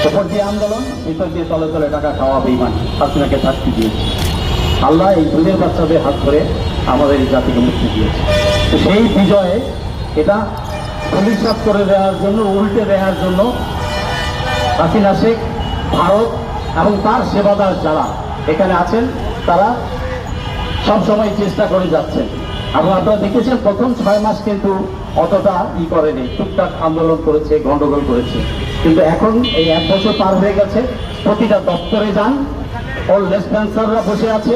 উপর দিয়ে আন্দোলন, ভিতর দিয়ে তলে তলে টাকা খাওয়া বেঈমান হাসিনাকে শাস্তি দিয়েছে। আল্লাহ এই দুধের বাচ্চাদের হাত ধরে আমাদের এই জাতিকে মুক্তি দিয়েছে। তো সেই বিজয়ে এটা ভবিষ্যৎ করে দেওয়ার জন্য, উল্টে দেওয়ার জন্য হাসিনা শেখ, ভারত এবং তার সেবাদার যারা এখানে আছেন তারা সবসময় চেষ্টা করে যাচ্ছেন। এবং আপনারা দেখেছেন প্রথম 6 মাস কিন্তু অতটা করেনি, টুকটাক আন্দোলন করেছে, গন্ডগোল করেছে। কিন্তু এখন এই 1 বছর পার হয়ে গেছে, প্রতিটা দপ্তরে যান, ওর লেসপেন্সাররা বসে আছে,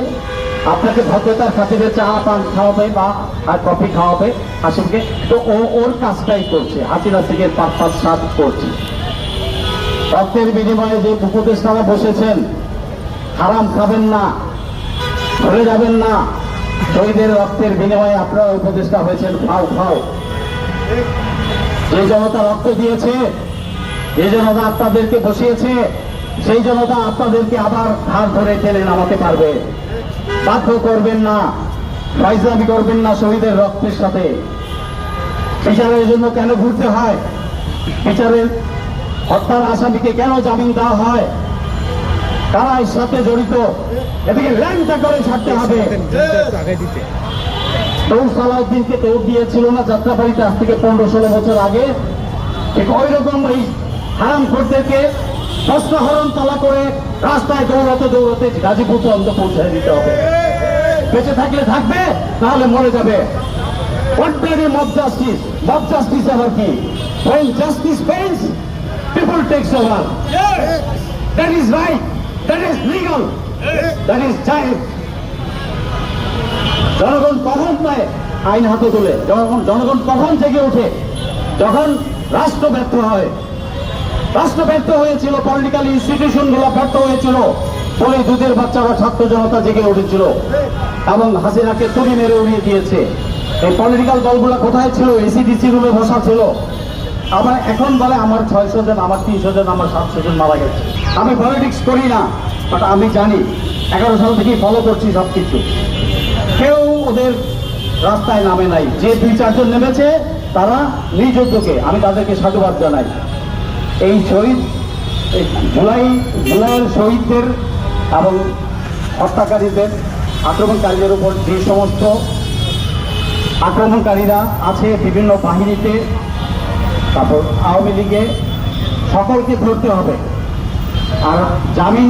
আপনাকে ভদ্রতার খাতিরে চা পান খাওয়াবে বা আর কফি খাওয়াবে হাসিমকে। তো ওর কাজটাই করছে, হাসিনা থেকে 5-7 করছে। রক্তের বিনিময়ে যে উপদেষ্টারা বসেছেন, হারাম খাবেন না, ভুলে যাবেন না, শহীদের রক্তের বিনিময়ে আপনারা উপদেষ্টা হয়েছেন। খাও খাও। যে জনতা রক্ত দিয়েছে, যে জনতা আপনাদেরকে বসিয়েছে, সেই জনতা আপনাদেরকে আবার হাত ধরে টেনে নামাতে পারবে। বাধ্য করবেন না, ফাইজলামি করবেন না শহীদের রক্তের সাথে। বিচারের জন্য কেন ঘুরতে হয়? বিচারের হত্যার আসামিকে কেন জামিন দেওয়া হয়? কারা এর সাথে জড়িত? এদিকে ল্যাংটা করে ছাড়তে হবে। তৌর সালাউদ্দিনকে দৌড় দিয়েছিল না যাত্রাবাড়িতে আজ থেকে 15-16 বছর আগে? ঠিক ওই রকম এই হারাম খোরদেরকে বস্ত্রহরণ তালা করে রাস্তায় দৌড়াতে দৌড়াতে গাজীপুর পর্যন্ত পৌঁছায় দিতে হবে। বেঁচে থাকলে থাকবে, তাহলে মরে যাবে। Ordinary mob justice. Mob justice আবার কি? When justice fails, people takes over. That is right. That is legal. That is right. জনগণ কখন পায় আইন হাতে তোলে? জনগণ কখন জেগে ওঠে? যখন রাষ্ট্র ব্যর্থ হয়। রাষ্ট্র ব্যর্থ হয়েছিল, পলিটিক্যাল ইনস্টিটিউশন গুলো ব্যর্থ হয়েছিল বলে দুধের বাচ্চারা, ছাত্র জনতা জেগে উঠেছিল এবং হাসিনাকে তুড়ি মেরে উড়িয়ে দিয়েছে। এই পলিটিক্যাল দলগুলো কোথায় ছিল? এসিডিসি রুমে বসা ছিল। আবার এখন বলে আমার 600 জন, আমার 300 জন, আমার 700 জন মারা গেছে। আমি পলিটিক্স করি না, বাট আমি জানি, 11 সাল থেকেই ফলো করছি সবকিছু। কেউ ওদের রাস্তায় নামে নাই। যে 2-4 জন নেমেছে তারা নিজ উদ্যোগে, আমি তাদেরকে সাধুবাদ জানাই। এই শহীদ, জুলাইয়ের শহীদদের এবং হত্যাকারীদের, আক্রমণকারীদের উপর যে সমস্ত আক্রমণকারীরা আছে বিভিন্ন বাহিনীতে, তারপর আওয়ামী লীগে, সকলকে ধরতে হবে। আর জামিন